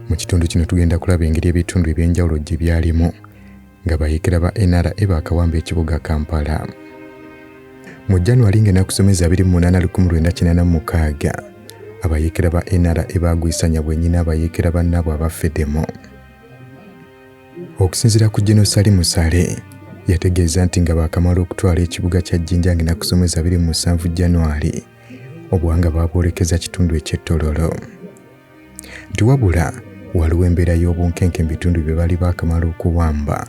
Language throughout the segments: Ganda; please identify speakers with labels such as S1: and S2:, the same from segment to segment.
S1: Mu kitundu kino tugenda kulaba engeri ebitundu ebyenjawulo gye byalimu nga bayeekera ba NRA baakawamba ekibuga Kampala. Mu January ng'ennaku ssomezi 28/1986 abayeekera ba NRA baagwisanya bwennyini abayeekera bannaabwe abafeddemu. Okusinziira ku Gen. Sali Musale yategeeza nti nga baakamala okutwala ekibuga kya Jinja ng'ennaku ssomezi 27 January obuwanga baabwolekeza kitundu eky'ettololo. Nti wabula waliwo embeera y'obunkenke mu bitundu bye baali baakamala okuwamba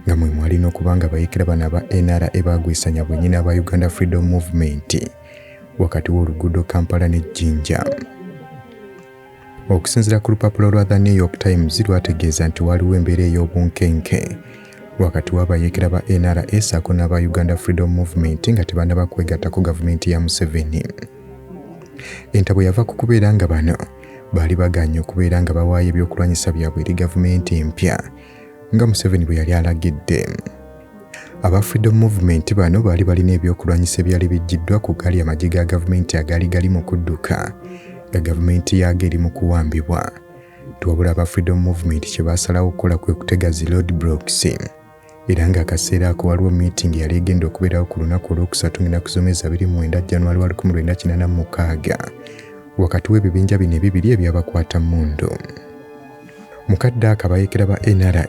S1: nga mwe mwalina okuba nga abayeekera bano aba NRA baagwisanya bwennyini aba Uganda Freedom Movement wakati w'oluguudo Kampala ne Jinja. Okusinziira ku lupapula lwa The New York Times lwategeeza nti waliwo embeera ey'obunkenke wakati w'abayeekera ba NRA ssaako n'aba Uganda Freedom Movement nga tebannaba kwegattako gavumenti ya Museveni. Entabwe yava ku kubeera nga bano baali baganye okubeera nga bawaayo ebyokulwanyisa byabwe eri gavumenti empya nga Museveni bwe yali alagidde. Aba Freedom Movement bano baali balina ebyokulwanyisa ebyali bijjiddwa ku gaali amagye ga gavumenti agaali gali mu kudduka nga gavumenti yaago eri mu kuwambibwa. Tuwabula aba Freedom Movement kye baasalawo okukola kwe kutega zi road blocks era nga akaseera ako waliwo meeting yali egenda okubeerawo ku lunaku olwokusatu ng'ennaku ssomezi 29 January 1986 wakati w'ebibinja bino ebibiri ebyabakwata mmundu. Mukadde akabayeekera ba NRA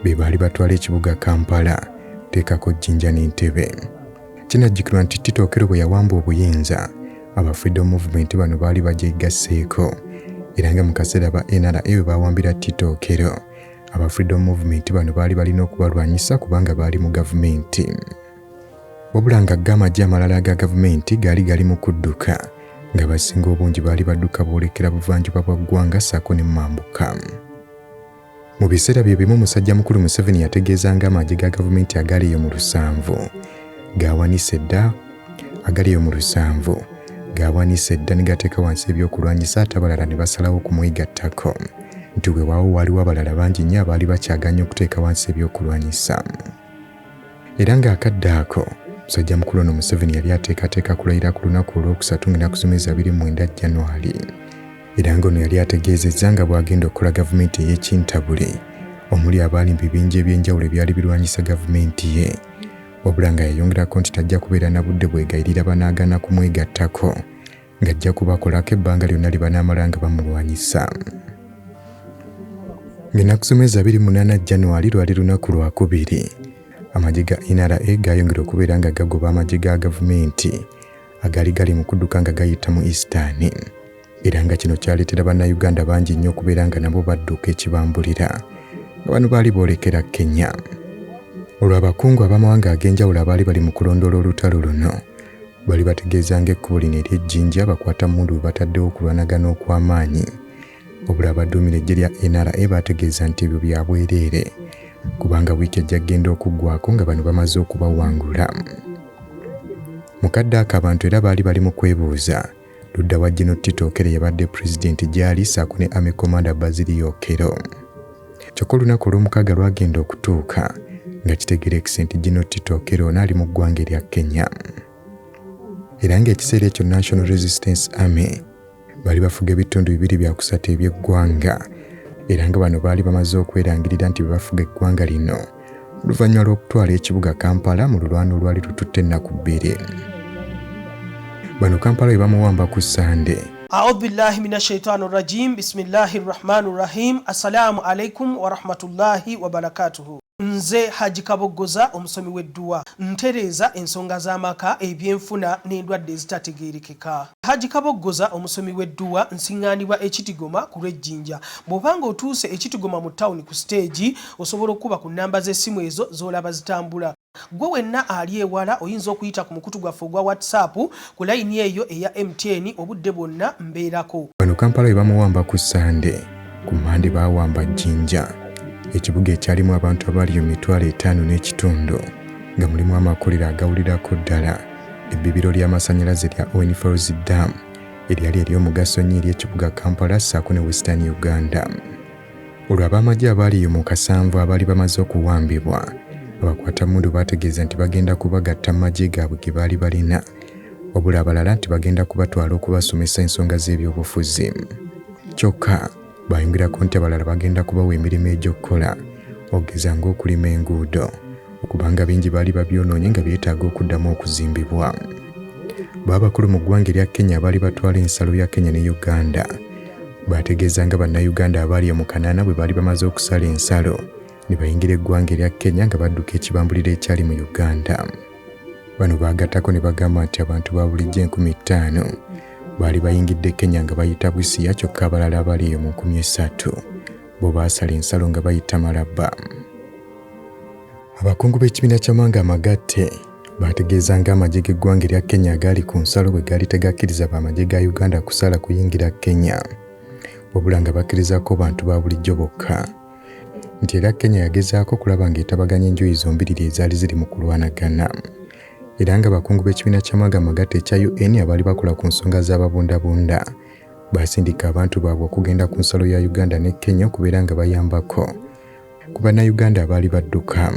S1: be baali batwala ekibuga Kampala teekako Jinja n'Entebbe. Kinajjukirwa nti Tito bwe yawamba obuyinza aba Freedom Movement bano baali bagyegasseeko era nga mu kaseera ba NRA bwe baawambira Tito aba Freedom Movement bano baali balina okubalwanyisa kubanga baali mu gavumenti. Wabula nga amagye amalala aga gavumenti gali mu kudduka nga basinga obungi baali badduka boolekera buvanjuba bwa ggwanga ssaako ne mambuka. Mu biseera bye bimu Musajja Mukulu Museveni yategeeza nga amagye ga gavumenti agaliyo mu 7 gaawanise dda ne gateeka wansi ebyokulwanyisa ate abalala ne basalawo okumwegattako nti weewaawo waliwo abalala bangi nnyo abaali bakyaganya okuteeka wansi ebyokulwanyisa. Era ng'akadde ako Musajja Mukulu ono Museveni yali ateekateeka kulayira ku lunaku olwokusatu ng'ennaku ssomezi 29 January era ng'ono yali ategeezezza nga bw'agenda okukola gavumenti ey'ekintabule omuli abaali mu bibinja ebyenjawulo ebyali birwanyisa gavumenti ye, wabula nga yayongerako nti tajja kubeera na budde bwegayirira banaagana kumwegattako ng'ajja kubakolako ebbanga lyonna lye banaamala nga bamulwanyisa. Ng'ennaku ssomezi 28 January lwali lunaku lwakubiri amagye ga NRA gayongera okubeera nga gagoba amagye ga gavumenti agaali gali mu kudduka nga gayita mu Eastern era nga kino kyaleetera bannayuganda bangi nnyo okubeera nga nabo badduka ekibambulira nga bano baali boolekera Kenya. Olwo abakungu ab'amawanga ag'enjawulo abaali bali mu kulondoola olutalo luno bali bategeeza ng'ekkubo lino ery'ejjinja bakwata mmundu bwe bataddewo okulwanagana okw'amaanyi, wabula abaduumira eggye lya NRA bategeeza nti ebyo bya bwereere kubanga wiiki ejja kgenda okuggwako nga bano bamaze okubawangula. Mukadde ako abantu era baali mu kwebuuza ludda wa Gen. Tito yabadde pulezidenti gy'ali ssaako ne Army Commander Bazilio Kero. Kyokka olunaku olw'omukaaga lwagenda okutuuka nga kitegeerekese nti Gen. Tito n'ali mu ggwanga erya Kenya. Era ng'ekiseera ekyo National Resistance Army baali bafuga ebitundu 2 bya kusatu eby'eggwanga era nga bano baali bamaze okwerangirira nti bafuga eggwanga lino oluvannyuma lw'okutwala ekibuga Kampala mu lulwana olwali lututte ennaku 2. Bano Kampala bwe bamuwamba ku Sande.
S2: A'udhu billahi minash shaitani rajim. Bismillahir rahmanir rahim. Assalamu alaikum wa rahmatullahi wa barakatuhu. Nze Haji Kaboggoza omusomi w'edduwa ntereeza ensonga z'amaka ebyenfuna n'endwadde ezitategeerekeka. Haji Kaboggoza omusomi w'edduwa nsiŋŋaanibwa ekitigoma ku lw'ejjinja. Bw'obanga otuuse ekitigoma mu ttawuni ku siteegi osobola okuba ku nnamba z'essimu ezo z'olaba zitambula. Gwe wenna ali ewala oyinza okuyita ku mukutu gwaffe ogwa WhatsApp ku layini eyo eya MTN obudde bwonna mbeerako.
S1: Bano Kampala bwe bamuwamba ku Sande, ku Mande baawamba Jinja. Ekibuga ekyalimu abantu abaali 5,500 nga mulimu amakolero agawulirako ddala, ebbibiro ly'amasannyalaze lya Owen Falls Dam eryali ery'omugaso nnyo ery'ekibuga Kampala ssaako ne Western Uganda. Olwo ab'amagye abaali mu 7 abaali bamaze okuwambibwa abakwata mmundu baategeeza nti bagenda kubagatta mu magye gaabwe ge baali balina, wabula abalala nti bagenda kubatwala okubasomesa ensonga z'ebyobufuzi. Kyokka bayongera nti abalala bagenda kubawa emirimu egy'okukola okugeza ng'okulima enguudo okubanga bingi baali babyonoonye nga byetaaga okuddamu okuzimbibwa. Baabakulu mu ggwanga erya Kenya abaali batwala ensalo ya Kenya ne Uganda baategeeza nga bannayuganda abaali mu kanaana bwe baali bamaze okusala ensalo ne bayingira eggwanga erya Kenya nga badduka ekibambulira ekyali mu Uganda. Bano baagattako ne bagamba nti abantu ba bulijjo 5,000 baali bayingidde Kenya nga bayita Busia, kyokka abalala abali eyo mu 3,000 bo baasala ensalo nga bayita Malaba. Abakungu b'ekibiina ky'amawanga amagatte baategeeza nga amagye g'eggwanga erya Kenya agaali ku nsalo bwe gaali tegakkiriza b'amagye ga Uganda kusala kuyingira Kenya, wabula nga bakkirizako bantu ba bulijjo bokka, nti era Kenya yagezaako okulaba ng'etabaganya enjuyi zombiriri ezaali ziri mu kulwanagana, era nga abakungu b'ekibiina ky'amawanga amagatte ekya UN abaali bakola ku nsonga z'ababundabunda baasindika abantu baabwe okugenda ku nsalo ya Uganda ne Kenya okubeera nga bayambako ku bannayuganda abaali badduka.